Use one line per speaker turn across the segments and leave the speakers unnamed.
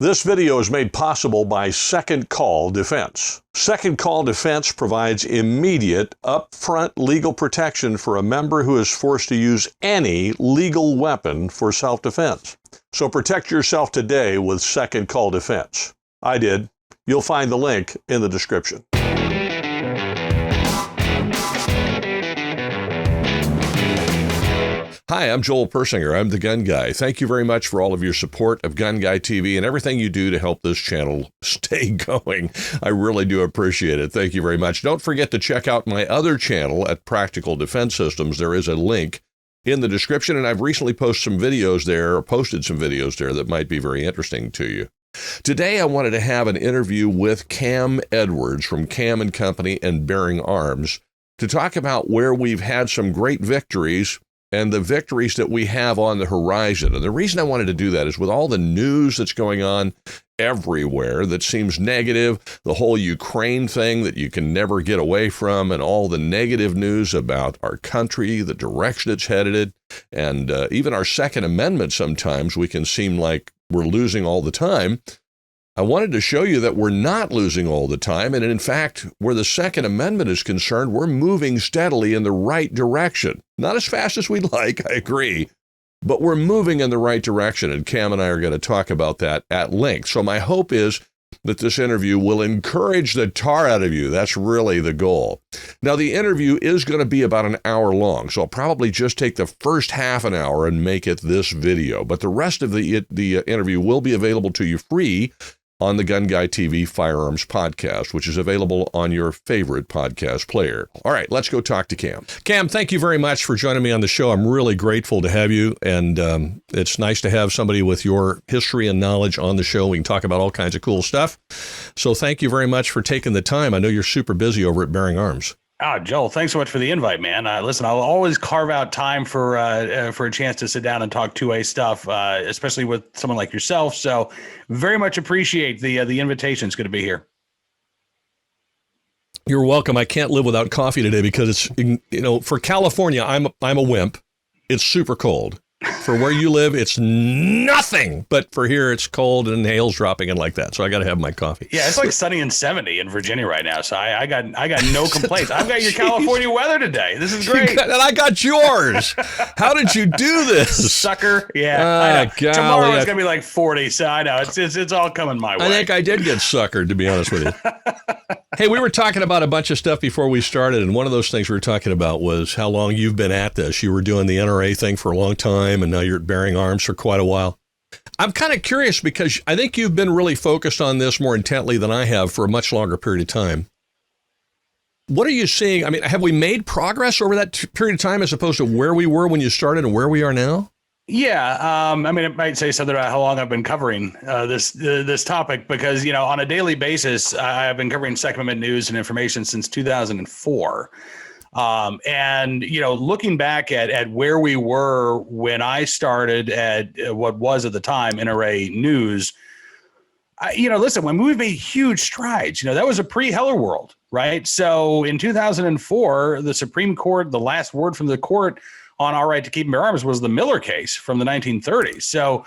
This video is made possible by Second Call Defense. Second Call Defense provides immediate, upfront legal protection for a member who is forced to use any legal weapon for self-defense. So protect yourself today with Second Call Defense. I did. You'll find the link in the description. Hi, I'm Joel Persinger. I'm the Gun Guy. Thank you very much for all of your support of GunGuyTV and everything you do to help this channel stay going. I really do appreciate it. Thank you very much. Don't forget to check out my other channel at Practical Defense Systems. There is a link in the description, and I've recently posted some videos there that might be very interesting to you. Today, I wanted to have an interview with Cam Edwards from Cam & Company and Bearing Arms to talk about where we've had some great victories and the victories that we have on the horizon. And the reason I wanted to do that is with all the news that's going on everywhere that seems negative, the whole Ukraine thing that you can never get away from, and all the negative news about our country, the direction it's headed, and even our Second Amendment sometimes we can seem like we're losing all the time. I wanted to show you that we're not losing all the time, and in fact, where the Second Amendment is concerned, we're moving steadily in the right direction. Not as fast as we'd like, I agree, but we're moving in the right direction, and Cam and I are going to talk about that at length. So my hope is that this interview will encourage the tar out of you. That's really the goal. Now, the interview is going to be about an hour long, so I'll probably just take the first half an hour and make it this video, but the rest of the interview will be available to you free on the GunGuyTV Firearms podcast, which is available on your favorite podcast player. All right, let's go talk to Cam. Cam, thank you very much for joining me on the show. I'm really grateful to have you, and it's nice to have somebody with your history and knowledge on the show. We can talk about all kinds of cool stuff. So thank you very much for taking the time. I know you're super busy over at Bearing Arms.
Oh, Joel, thanks so much for the invite, man. Listen, I'll always carve out time for a chance to sit down and talk 2A stuff, especially with someone like yourself. So very much appreciate the invitation. It's good to be here.
You're welcome. I can't live without coffee today because it's, for California, I'm a wimp. It's super cold. For where you live, it's nothing. But for here, it's cold and hail's dropping and like that. So I got to have my coffee.
Yeah, it's like sunny and 70 in Virginia right now. So I got no complaints. I've got your California weather today. This is great.
And I got yours. How did you do this?
Sucker. Yeah. I know. Tomorrow it's going to be like 40. So I know it's all coming my way.
I think I did get suckered, to be honest with you. Hey, we were talking about a bunch of stuff before we started, and one of those things we were talking about was how long you've been at this. You were doing the NRA thing for a long time, and now you're at Bearing Arms for quite a while. I'm kind of curious because I think you've been really focused on this more intently than I have for a much longer period of time. What are you seeing? I mean, have we made progress over that period of time as opposed to where we were when you started and where we are now?
Yeah. I mean, it might say something about how long I've been covering this topic because, on a daily basis, I've been covering Second Amendment news and information since 2004. And, looking back at where we were when I started at what was at the time NRA news, listen, when we've made huge strides, that was a pre-Heller world, right? So in 2004, the Supreme Court, the last word from the court on our right to keep and bear arms was the Miller case from the 1930s. So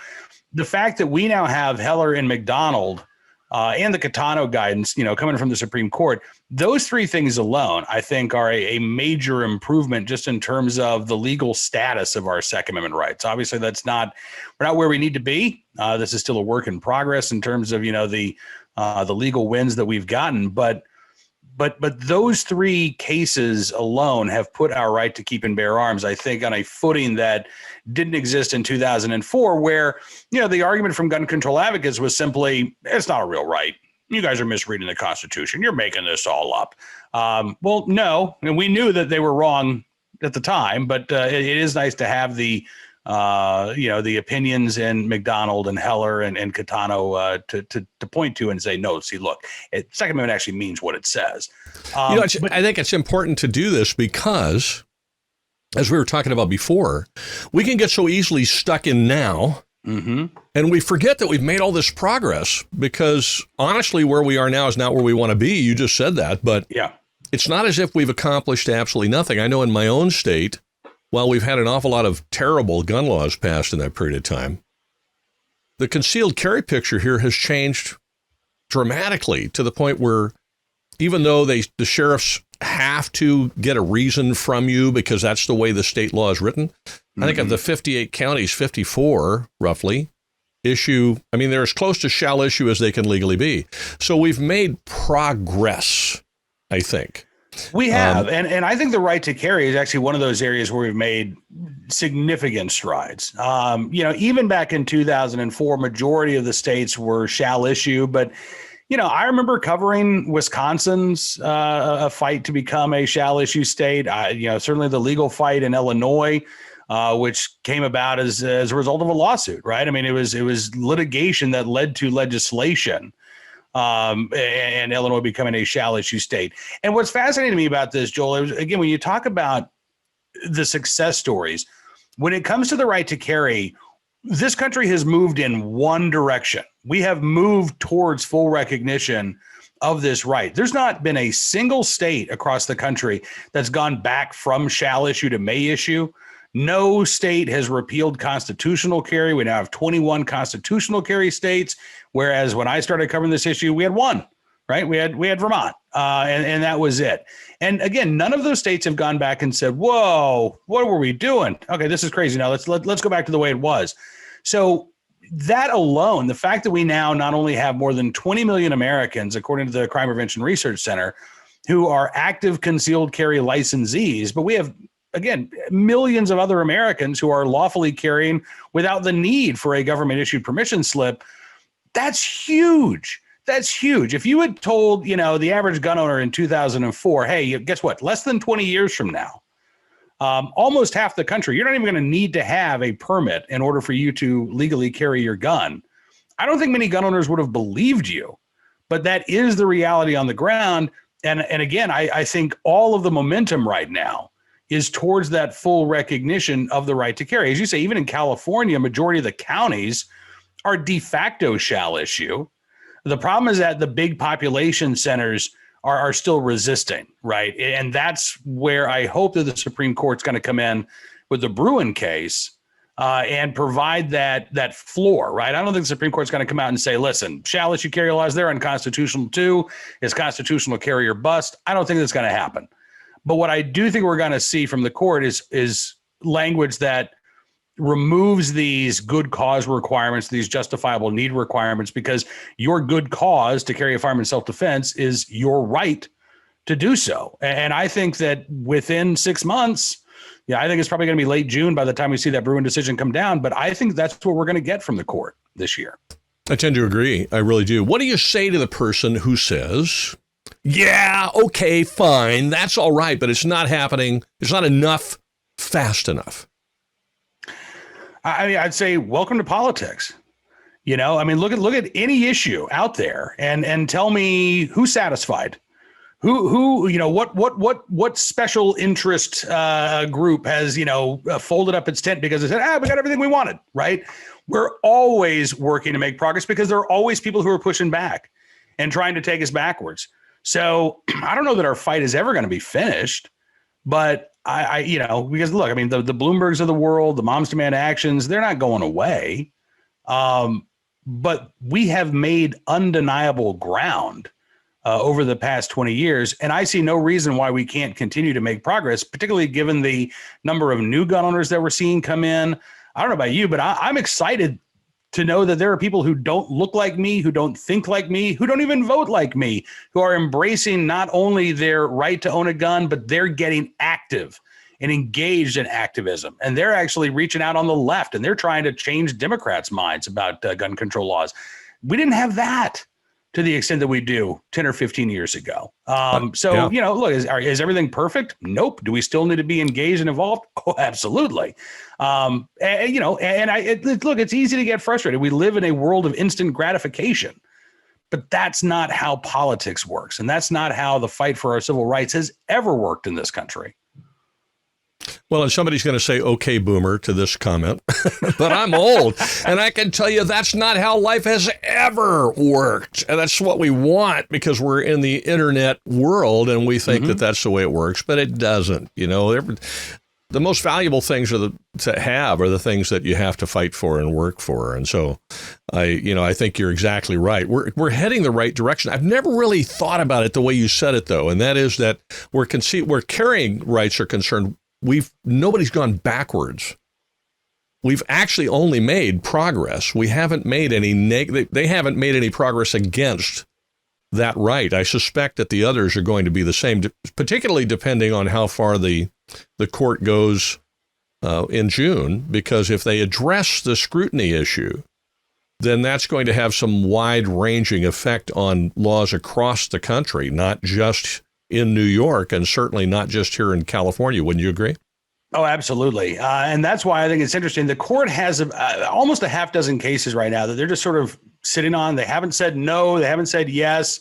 the fact that we now have Heller and McDonald and the Catano guidance, coming from the Supreme Court, those three things alone, I think, are a major improvement just in terms of the legal status of our Second Amendment rights. Obviously, we're not where we need to be. This is still a work in progress in terms of, the legal wins that we've gotten, but those three cases alone have put our right to keep and bear arms, I think, on a footing that didn't exist in 2004, where, the argument from gun control advocates was simply, it's not a real right. You guys are misreading the Constitution. You're making this all up. Well, no, and we knew that they were wrong at the time, but it is nice to have the opinions in McDonald and Heller and Catano to point to and say, no, see, look, Second Amendment actually means what it says.
I think it's important to do this because, as we were talking about before, we can get so easily stuck in now. Mm-hmm. And we forget that we've made all this progress because honestly, where we are now is not where we want to be. You just said that, but yeah, it's not as if we've accomplished absolutely nothing. I know in my own state, while we've had an awful lot of terrible gun laws passed in that period of time, the concealed carry picture here has changed dramatically to the point where even though the sheriffs have to get a reason from you because that's the way the state law is written, I think of the 58 counties, 54 roughly issue. I mean, they're as close to shall issue as they can legally be. So we've made progress, I think.
We have. And I think the right to carry is actually one of those areas where we've made significant strides. Even back in 2004, majority of the states were shall issue. But, I remember covering Wisconsin's a fight to become a shall issue state. Certainly the legal fight in Illinois, which came about as a result of a lawsuit, right? I mean, it was litigation that led to legislation. And Illinois becoming a shall issue state. And what's fascinating to me about this, Joel, is, again, when you talk about the success stories, when it comes to the right to carry, this country has moved in one direction. We have moved towards full recognition of this right. There's not been a single state across the country that's gone back from shall issue to may issue. No state has repealed constitutional carry. We now have 21 constitutional carry states, whereas when I started covering this issue, we had one, right? We had Vermont, and that was it. And again, none of those states have gone back and said, "Whoa, what were we doing? Okay, this is crazy. Now let's go back to the way it was." So that alone, the fact that we now not only have more than 20 million Americans, according to the Crime Prevention Research Center, who are active concealed carry licensees, but we have, again, millions of other Americans who are lawfully carrying without the need for a government issued permission slip. That's huge. That's huge. If you had told, the average gun owner in 2004, hey, guess what? Less than 20 years from now, almost half the country, you're not even going to need to have a permit in order for you to legally carry your gun. I don't think many gun owners would have believed you, but that is the reality on the ground. And again, I think all of the momentum right now is towards that full recognition of the right to carry. As you say, even in California, majority of the counties are de facto shall issue. The problem is that the big population centers are still resisting, right? And that's where I hope that the Supreme Court's going to come in with the Bruin case and provide that floor, right? I don't think the Supreme Court's going to come out and say, listen, shall issue carry laws, they're unconstitutional too. It's constitutional carry or bust. I don't think that's going to happen. But what I do think we're going to see from the court is language that removes these good cause requirements, these justifiable need requirements, because your good cause to carry a firearm in self-defense is your right to do so. And I think that within 6 months, I think it's probably going to be late June by the time we see that Bruin decision come down. But I think that's what we're going to get from the court this year.
I tend to agree. I really do. What do you say to the person who says, yeah, okay, fine, that's all right, but it's not happening. It's not enough fast enough?
I mean, I'd say welcome to politics. Look at any issue out there and tell me who's satisfied. What special interest group has, folded up its tent because it said, we got everything we wanted, right? We're always working to make progress because there are always people who are pushing back and trying to take us backwards. So I don't know that our fight is ever going to be finished, but because look, the Bloombergs of the world, the Moms Demand Actions, they're not going away. But we have made undeniable ground over the past 20 years. And I see no reason why we can't continue to make progress, particularly given the number of new gun owners that we're seeing come in. I don't know about you, but I'm excited to know that there are people who don't look like me, who don't think like me, who don't even vote like me, who are embracing not only their right to own a gun, but they're getting active and engaged in activism. And they're actually reaching out on the left and they're trying to change Democrats' minds about gun control laws. We didn't have that to the extent that we do 10 or 15 years ago. Look, is everything perfect? Nope. Do we still need to be engaged and involved? Oh, absolutely. Look, it's easy to get frustrated. We live in a world of instant gratification, but that's not how politics works. And that's not how the fight for our civil rights has ever worked in this country.
Well, and somebody's going to say, okay, boomer, to this comment, but I'm old. And I can tell you that's not how life has ever worked. And that's what we want because we're in the internet world and we think that that's the way it works, but it doesn't. The the most valuable things are the things that you have to fight for and work for. And so I think you're exactly right. We're heading the right direction. I've never really thought about it the way you said it, though. And that is that where carrying rights are concerned, nobody's gone backwards. We've actually only made progress. We haven't made they haven't made any progress against that right. I suspect that the others are going to be the same, particularly depending on how far the court goes in June, because if they address the scrutiny issue, then that's going to have some wide-ranging effect on laws across the country, not just in New York, and certainly not just here in California. Wouldn't you agree?
Oh, absolutely. And that's why I think it's interesting. The court has almost a half dozen cases right now that they're just sort of sitting on. They haven't said no. They haven't said yes.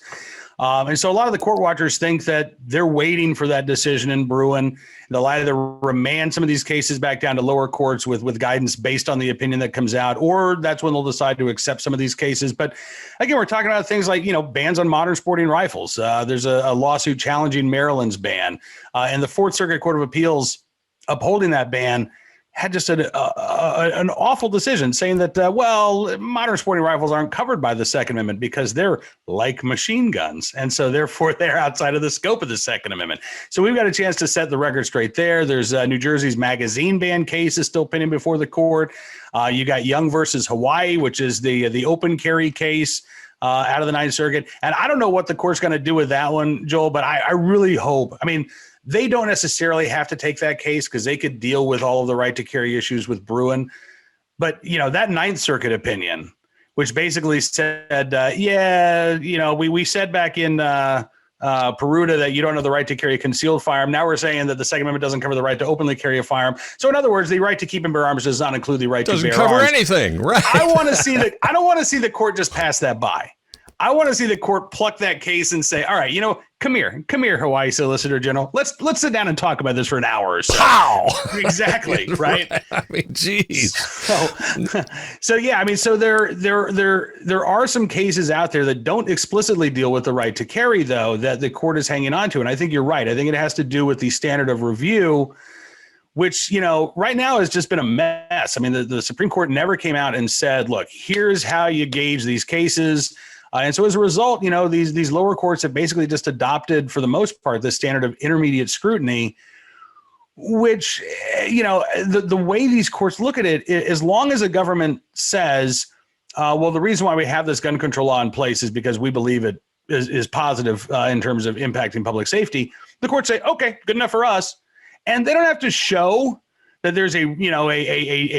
And so a lot of the court watchers think that they're waiting for that decision in Bruin. They'll either remand some of these cases back down to lower courts with guidance based on the opinion that comes out, or that's when they'll decide to accept some of these cases. But again, we're talking about things like, bans on modern sporting rifles. There's a lawsuit challenging Maryland's ban, and the Fourth Circuit Court of Appeals upholding that ban had just an awful decision saying that, modern sporting rifles aren't covered by the Second Amendment because they're like machine guns. And so therefore they're outside of the scope of the Second Amendment. So we've got a chance to set the record straight there. There's New Jersey's magazine ban case is still pending before the court. You got Young versus Hawaii, which is the open carry case out of the Ninth Circuit. And I don't know what the court's going to do with that one, Joel, but I really hope, they don't necessarily have to take that case because they could deal with all of the right to carry issues with Bruin. But, that Ninth Circuit opinion, which basically said, we said back in Peruta that you don't have the right to carry a concealed firearm. Now we're saying that the Second Amendment doesn't cover the right to openly carry a firearm. So in other words, the right to keep and bear arms does not include the right to bear arms.
Doesn't cover anything, right?
I don't want to see the court just pass that by. I want to see the court pluck that case and say, all right, come here, Hawaii Solicitor General. Let's sit down and talk about this for an hour or so.
Pow!
Exactly, right?
Geez.
So there are some cases out there that don't explicitly deal with the right to carry, though, that the court is hanging on to. And I think you're right. I think it has to do with the standard of review, which, right now has just been a mess. The Supreme Court never came out and said, look, here's how you gauge these cases. And so as a result, these lower courts have basically just adopted, for the most part, the standard of intermediate scrutiny, which, the way these courts look at it, as long as a government says, the reason why we have this gun control law in place is because we believe it is positive in terms of impacting public safety, the courts say, okay, good enough for us. And they don't have to show that there's a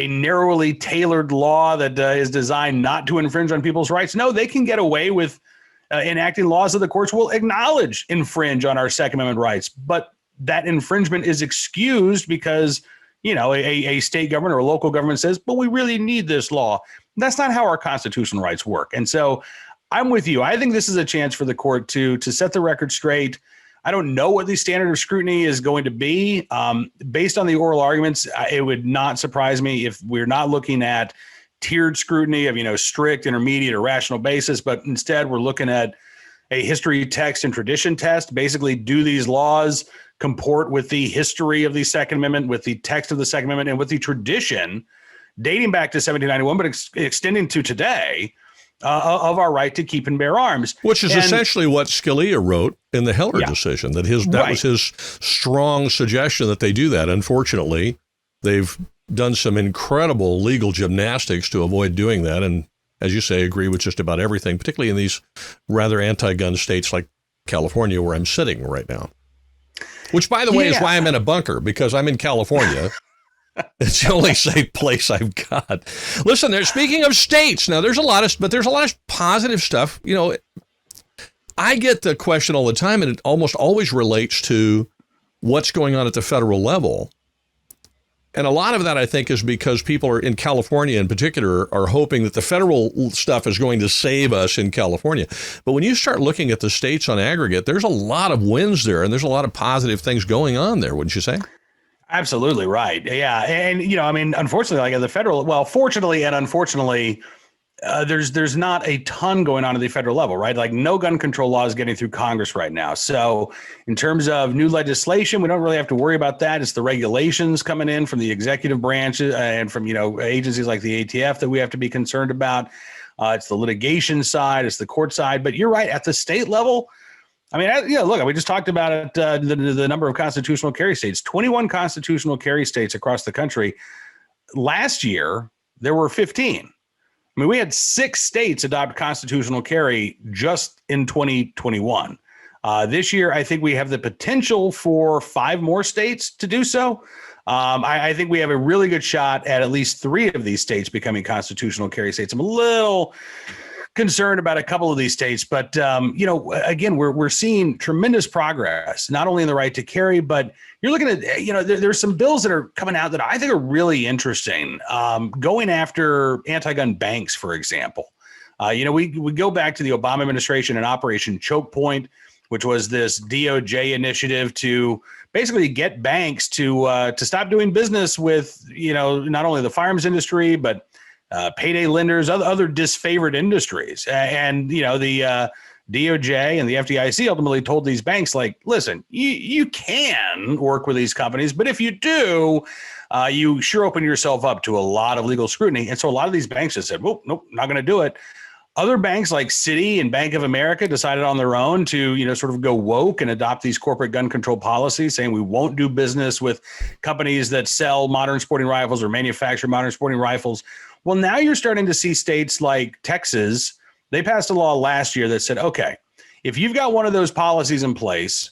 narrowly tailored law that is designed not to infringe on people's rights. No, they can get away with enacting laws that the courts will acknowledge infringe on our Second Amendment rights. But that infringement is excused because, a state government or a local government says, but we really need this law. That's not how our constitutional rights work. And so I'm with you. I think this is a chance for the court to set the record straight. I don't know what the standard of scrutiny is going to be. Based on the oral arguments, it would not surprise me if we're not looking at tiered scrutiny of, strict, intermediate, or rational basis, but instead we're looking at a history, text, and tradition test. Basically, do these laws comport with the history of the Second Amendment, with the text of the Second Amendment, and with the tradition dating back to 1791, but extending to today, of our right to keep and bear arms.
Which is essentially what Scalia wrote in the Heller decision, that was his strong suggestion that they do that. Unfortunately, they've done some incredible legal gymnastics to avoid doing that. And as you say, agree with just about everything, particularly in these rather anti-gun states like California, where I'm sitting right now. Which, by the way, is why I'm in a bunker, because I'm in California. It's the only safe place I've got. Listen, speaking of states, now there's a lot of positive stuff. I get the question all the time, and it almost always relates to what's going on at the federal level. And a lot of that, I think, is because people are in California in particular are hoping that the federal stuff is going to save us in California. But when you start looking at the states on aggregate, there's a lot of wins there, and there's a lot of positive things going on there, wouldn't you say?
Absolutely right. Yeah. And, unfortunately, like at the federal, fortunately and unfortunately, there's not a ton going on at the federal level, right? Like no gun control law is getting through Congress right now. So in terms of new legislation, we don't really have to worry about that. It's the regulations coming in from the executive branch and from, agencies like the ATF that we have to be concerned about. It's the litigation side, it's the court side. But you're right, at the state level, I mean, look, we just talked about it, the number of constitutional carry states, 21 constitutional carry states across the country. Last year, there were 15. I mean, we had 6 states adopt constitutional carry just in 2021. This year, I think we have the potential for 5 more states to do so. I think we have a really good shot at least 3 of these states becoming constitutional carry states. I'm a little concerned about a couple of these states, but again, we're seeing tremendous progress, not only in the right to carry, but you're looking at, there's some bills that are coming out that I think are really interesting. Going after anti-gun banks, for example. We go back to the Obama administration and Operation Choke Point, which was this DOJ initiative to basically get banks to stop doing business with, not only the firearms industry, but payday lenders, other disfavored industries. And, the DOJ and the FDIC ultimately told these banks, like, listen, you can work with these companies, but if you do, you sure open yourself up to a lot of legal scrutiny. And so a lot of these banks just said, well, nope, not going to do it. Other banks like Citi and Bank of America decided on their own to, sort of go woke and adopt these corporate gun control policies, saying we won't do business with companies that sell modern sporting rifles or manufacture modern sporting rifles. Well, now you're starting to see states like Texas. They passed a law last year that said, okay, if you've got one of those policies in place,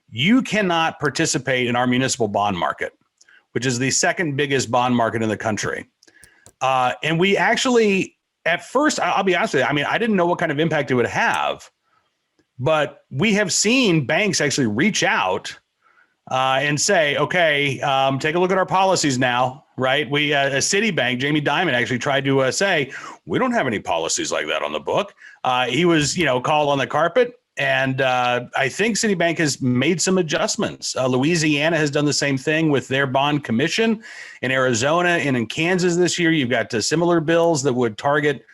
you cannot participate in our municipal bond market, which is the second biggest bond market in the country. And we actually, at first, I'll be honest with you, I mean, I didn't know what kind of impact it would have, but we have seen banks actually reach out and say, okay, take a look at our policies now, right? We, Citibank, Jamie Dimon actually tried to say, we don't have any policies like that on the book. He was, called on the carpet. And I think Citibank has made some adjustments. Louisiana has done the same thing with their bond commission. In Arizona and in Kansas this year, you've got similar bills that would target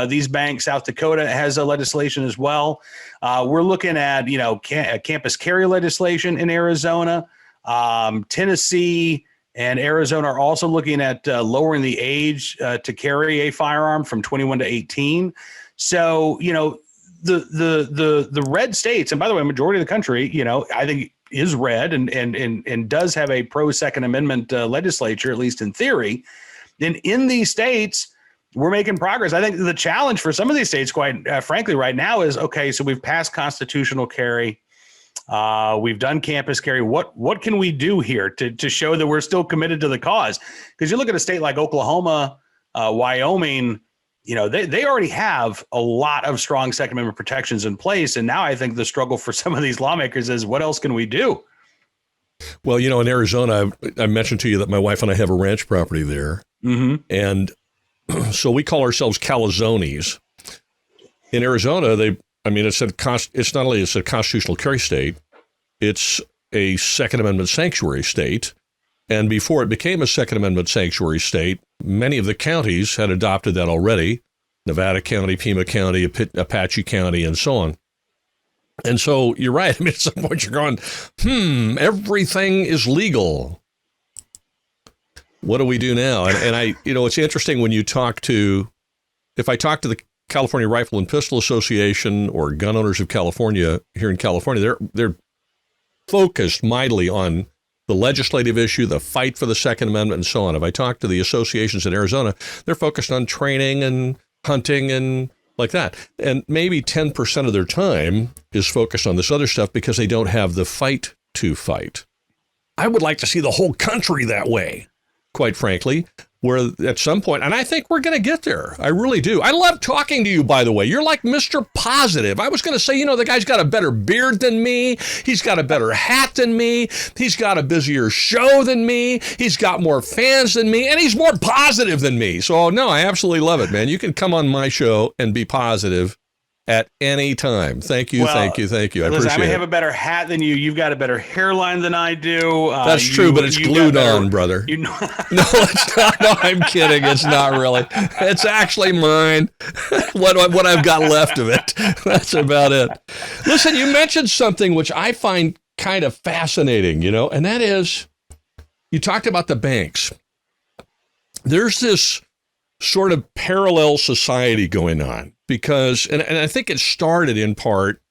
these banks. South Dakota has a legislation as well. We're looking at, campus carry legislation in Arizona. Tennessee and Arizona are also looking at lowering the age to carry a firearm from 21 to 18. So, the red states, and by the way, majority of the country, I think is red and does have a pro Second Amendment legislature, at least in theory. And in these states, we're making progress. I think the challenge for some of these states, quite frankly, right now is, okay, so we've passed constitutional carry. We've done campus carry. What can we do here to show that we're still committed to the cause? Because you look at a state like Oklahoma, Wyoming, they already have a lot of strong Second Amendment protections in place. And now I think the struggle for some of these lawmakers is, what else can we do?
Well, in Arizona, I mentioned to you that my wife and I have a ranch property there. Mm-hmm. And so we call ourselves Calazones. In Arizona, it's not only a constitutional carry state, it's a Second Amendment sanctuary state. And before it became a Second Amendment sanctuary state, many of the counties had adopted that already. Nevada County, Pima County, Apache County, and so on. And so you're right. I mean, at some point you're going, everything is legal. What do we do now? And it's interesting when you if I talk to the California Rifle and Pistol Association or Gun Owners of California here in California, they're focused mightily on the legislative issue, the fight for the Second Amendment, and so on. If I talk to the associations in Arizona, they're focused on training and hunting and like that. And maybe 10% of their time is focused on this other stuff because they don't have the fight to fight. I would like to see the whole country that way, quite frankly, where at some point, and I think we're going to get there. I really do. I love talking to you, by the way. You're like Mr. Positive. I was going to say, the guy's got a better beard than me. He's got a better hat than me. He's got a busier show than me. He's got more fans than me, and he's more positive than me. So, no, I absolutely love it, man. You can come on my show and be positive at any time. Thank you, thank you, thank you. I
listen,
appreciate it.
I may have a better hat than you. You've got a better hairline than I do.
That's true, but it's glued on, brother.
You know,
no, it's not. No, I'm kidding. It's not really. It's actually mine. what I've got left of it. That's about it. Listen, you mentioned something which I find kind of fascinating, and that is, you talked about the banks. There's this sort of parallel society going on because, and I think it started in part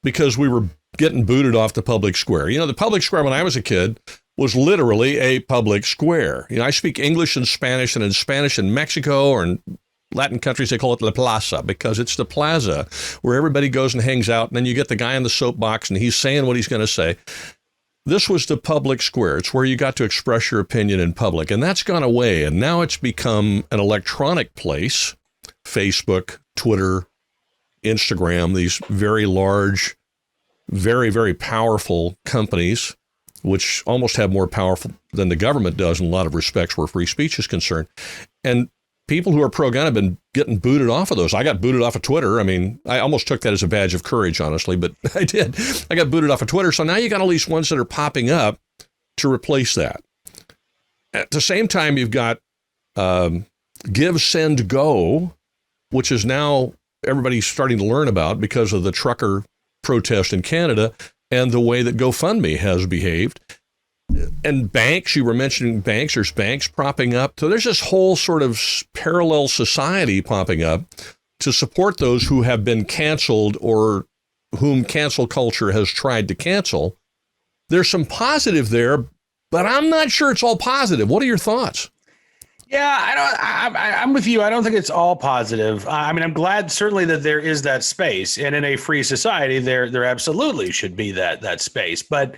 because we were getting booted off the public square. The public square when I was a kid was literally a public square. I speak English and Spanish, and in Spanish in Mexico or in Latin countries, they call it La Plaza because it's the plaza where everybody goes and hangs out. And then you get the guy in the soapbox and he's saying what he's going to say. This was the public square. It's where you got to express your opinion in public. And that's gone away. And now it's become an electronic place. Facebook, Twitter, Instagram, these very large, very, very powerful companies, which almost have more power than the government does in a lot of respects where free speech is concerned. And people who are pro-gun have been getting booted off of those. I got booted off of Twitter. I mean, I almost took that as a badge of courage, honestly, but I did. I got booted off of Twitter. So now you got all these ones that are popping up to replace that. At the same time, you've got Give, Send, Go, which is now everybody's starting to learn about because of the trucker protest in Canada and the way that GoFundMe has behaved. And banks, you were mentioning banks, there's banks propping up. So there's this whole sort of parallel society popping up to support those who have been canceled or whom cancel culture has tried to cancel. There's some positive there, but I'm not sure it's all positive. What are your thoughts?
Yeah, I'm with you. I don't think it's all positive. I mean, I'm glad certainly that there is that space, and in a free society, there absolutely should be that space. But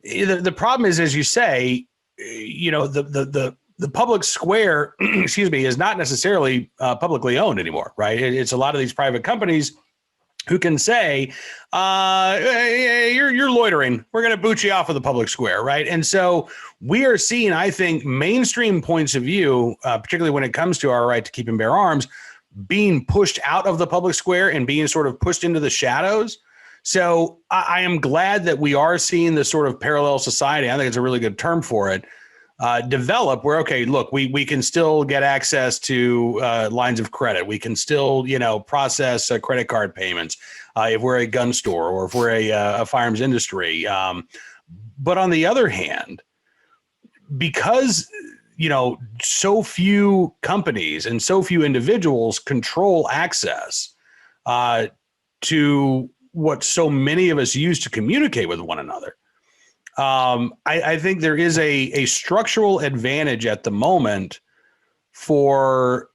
the problem is, as you say, the public square, excuse me, is not necessarily publicly owned anymore, right? It's a lot of these private companies who can say, you're loitering. We're going to boot you off of the public square, right? And so we are seeing, I think, mainstream points of view, particularly when it comes to our right to keep and bear arms, being pushed out of the public square and being sort of pushed into the shadows. So I am glad that we are seeing this sort of parallel society. I think it's a really good term for it. Develop where, okay, look, we can still get access to lines of credit. We can still, process credit card payments if we're a gun store or if we're a firearms industry. But on the other hand, because, so few companies and so few individuals control access to what so many of us use to communicate with one another. I think there is a structural advantage at the moment for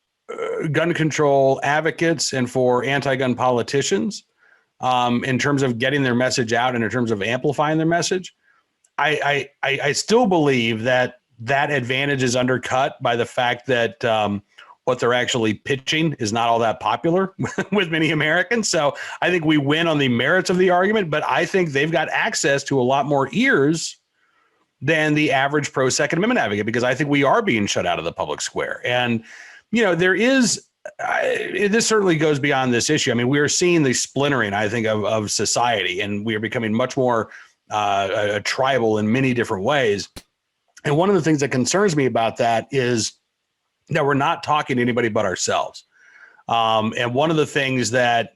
gun control advocates and for anti-gun politicians in terms of getting their message out and in terms of amplifying their message. I still believe that advantage is undercut by the fact that what they're actually pitching is not all that popular with many Americans. So I think we win on the merits of the argument, but I think they've got access to a lot more ears than the average pro Second Amendment advocate, because I think we are being shut out of the public square. And, there is, this certainly goes beyond this issue. I mean, we are seeing the splintering, I think, of society, and we are becoming much more tribal in many different ways. And one of the things that concerns me about that is that we're not talking to anybody but ourselves. And one of the things that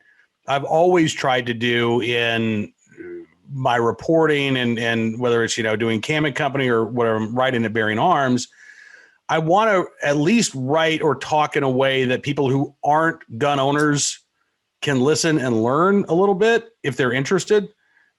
I've always tried to do in my reporting and whether it's, doing Cam and Company or whatever I'm writing at Bearing Arms, I want to at least write or talk in a way that people who aren't gun owners can listen and learn a little bit if they're interested.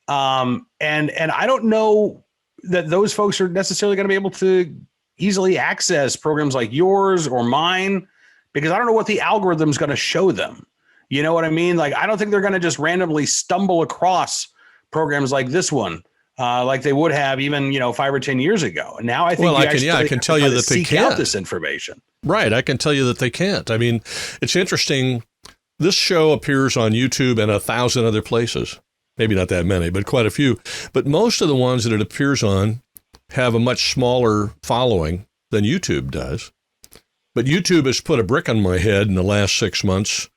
And I don't know that those folks are necessarily going to be able to easily access programs like yours or mine, because I don't know what the algorithm's going to show them. You know what I mean? Like, I don't think they're going to just randomly stumble across programs like this one, like they would have even, 5 or 10 years ago. And now I think
I can tell you that they can't
out this information.
Right. I can tell you that they can't. I mean, it's interesting. This show appears on YouTube and 1,000 other places. Maybe not that many, but quite a few. But most of the ones that it appears on have a much smaller following than YouTube does. But YouTube has put a brick on my head in the last 6 months,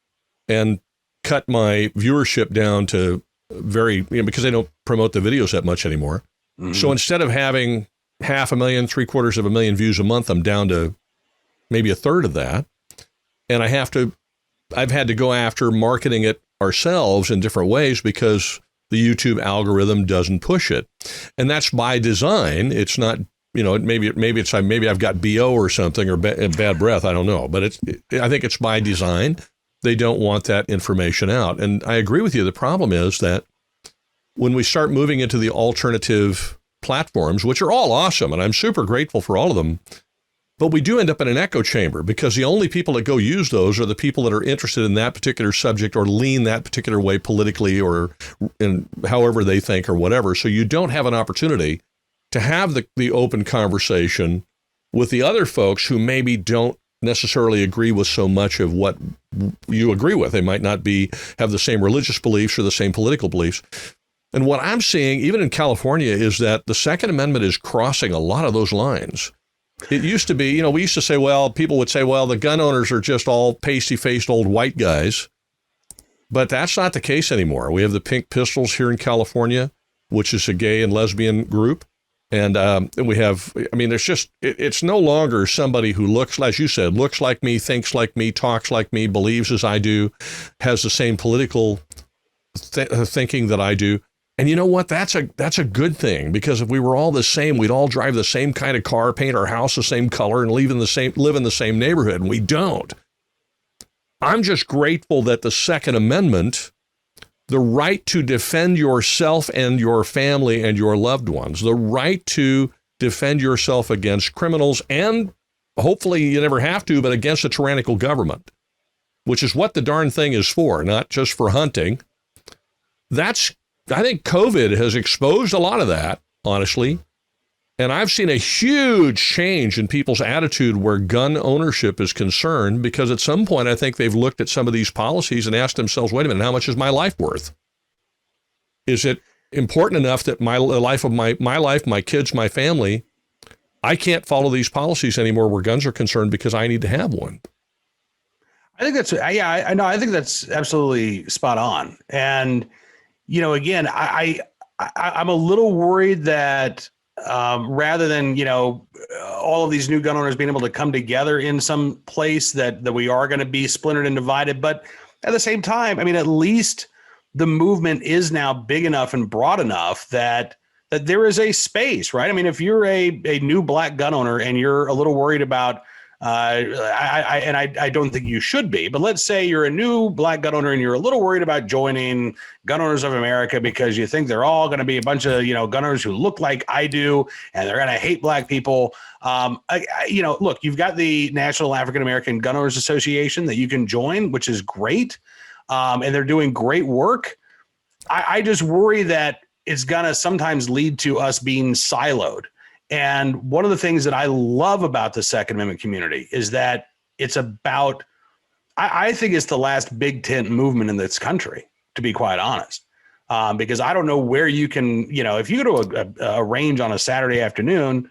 and cut my viewership down to because they don't promote the videos that much anymore. Mm-hmm. So instead of having 500,000, 750,000 views a month, I'm down to maybe a third of that. And I've had to go after marketing it ourselves in different ways because the YouTube algorithm doesn't push it. And that's by design. It's not, maybe I've got BO or something or bad breath. I don't know. But I think it's by design. They don't want that information out. And I agree with you. The problem is that when we start moving into the alternative platforms, which are all awesome, and I'm super grateful for all of them, but we do end up in an echo chamber because the only people that go use those are the people that are interested in that particular subject or lean that particular way politically or in however they think or whatever. So you don't have an opportunity to have the open conversation with the other folks who maybe don't necessarily agree with so much of what you agree with. They might not have the same religious beliefs or the same political beliefs. And what I'm seeing, even in California, is that the Second Amendment is crossing a lot of those lines. It used to be, we used to say, people would say, the gun owners are just all pasty-faced old white guys. But that's not the case anymore. We have the Pink Pistols here in California, which is a gay and lesbian group. And we have, it's no longer somebody who looks, as you said, looks like me, thinks like me, talks like me, believes as I do, has the same political thinking that I do. And you know what? That's a good thing, because if we were all the same, we'd all drive the same kind of car, paint our house the same color, and live in the same neighborhood. And we don't. I'm just grateful that the Second Amendment, the right to defend yourself and your family and your loved ones, the right to defend yourself against criminals, and hopefully you never have to, but against a tyrannical government, which is what the darn thing is for, not just for hunting. I think COVID has exposed a lot of that, honestly. And I've seen a huge change in people's attitude where gun ownership is concerned, because at some point I think they've looked at some of these policies and asked themselves, wait a minute, how much is my life worth? Is it important enough that my life, my kids, my family, I can't follow these policies anymore where guns are concerned because I need to have one?
I think that's, I know. I think that's absolutely spot on. And, again, I'm a little worried that rather than, all of these new gun owners being able to come together in some place, that we are going to be splintered and divided. But at the same time, at least the movement is now big enough and broad enough that there is a space, right? If you're a new black gun owner and you're a little worried about, I don't think you should be, but let's say you're a new black gun owner and you're a little worried about joining Gun Owners of America because you think they're all going to be a bunch of, gun owners who look like I do, and they're going to hate black people. Look, you've got the National African American Gun Owners Association that you can join, which is great. And they're doing great work. I just worry that it's going to sometimes lead to us being siloed. And one of the things that I love about the Second Amendment community is that it's about, I think it's the last big tent movement in this country, to be quite honest. Because I don't know where you can, if you go to a range on a Saturday afternoon,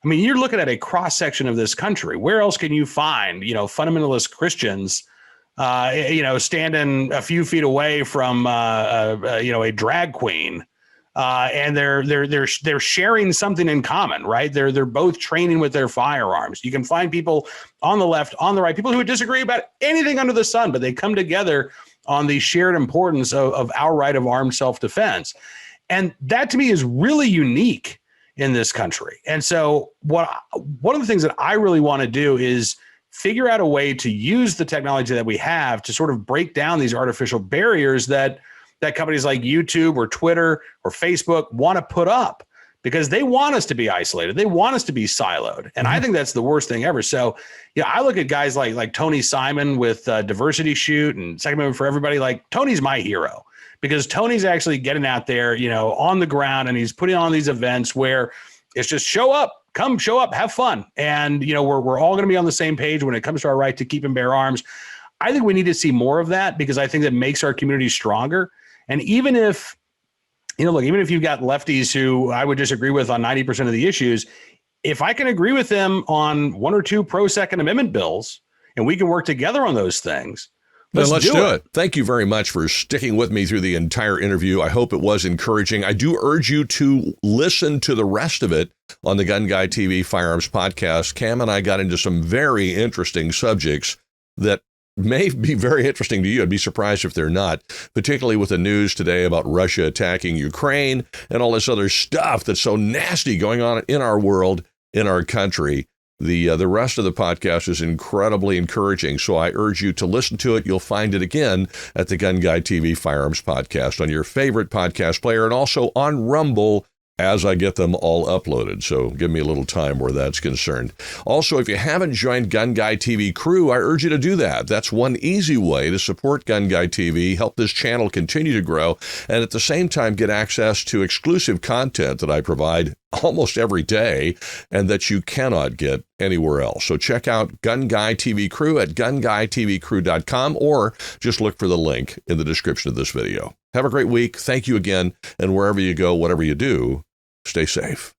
you're looking at a cross section of this country. Where else can you find, fundamentalist Christians, standing a few feet away from, a drag queen? And they're sharing something in common, right? They're both training with their firearms. You can find people on the left, on the right, people who would disagree about anything under the sun, but they come together on the shared importance of our right of armed self-defense. And that to me is really unique in this country. And so one of the things that I really want to do is figure out a way to use the technology that we have to sort of break down these artificial barriers that companies like YouTube or Twitter or Facebook want to put up, because they want us to be isolated. They want us to be siloed. And I think that's the worst thing ever. So, I look at guys like Tony Simon with Diversity Shoot and Second Amendment for Everybody. Like, Tony's my hero, because Tony's actually getting out there, on the ground, and he's putting on these events where it's just show up, have fun. And, we're all going to be on the same page when it comes to our right to keep and bear arms. I think we need to see more of that, because I think that makes our community stronger. And even if, even if you've got lefties who I would disagree with on 90% of the issues, if I can agree with them on one or two pro Second Amendment bills and we can work together on those things,
Let's do it. Thank you very much for sticking with me through the entire interview. I hope it was encouraging. I do urge you to listen to the rest of it on the GunGuyTV Firearms podcast. Cam and I got into some very interesting subjects that may be very interesting to you. I'd be surprised if they're not, particularly with the news today about Russia attacking Ukraine and all this other stuff that's so nasty going on in our world, in our country. The rest of the podcast is incredibly encouraging, so I urge you to listen to it. You'll find it again at the GunGuyTV Firearms podcast on your favorite podcast player and also on Rumble as I get them all uploaded. So give me a little time where that's concerned. Also, if you haven't joined GunGuyTV crew, I urge you to do that. That's one easy way to support GunGuyTV, help this channel continue to grow, and at the same time get access to exclusive content that I provide almost every day and that you cannot get anywhere else. So check out GunGuyTV crew at GunGuyTVcrew.com or just look for the link in the description of this video. Have a great week. Thank you again. And wherever you go, whatever you do, stay safe.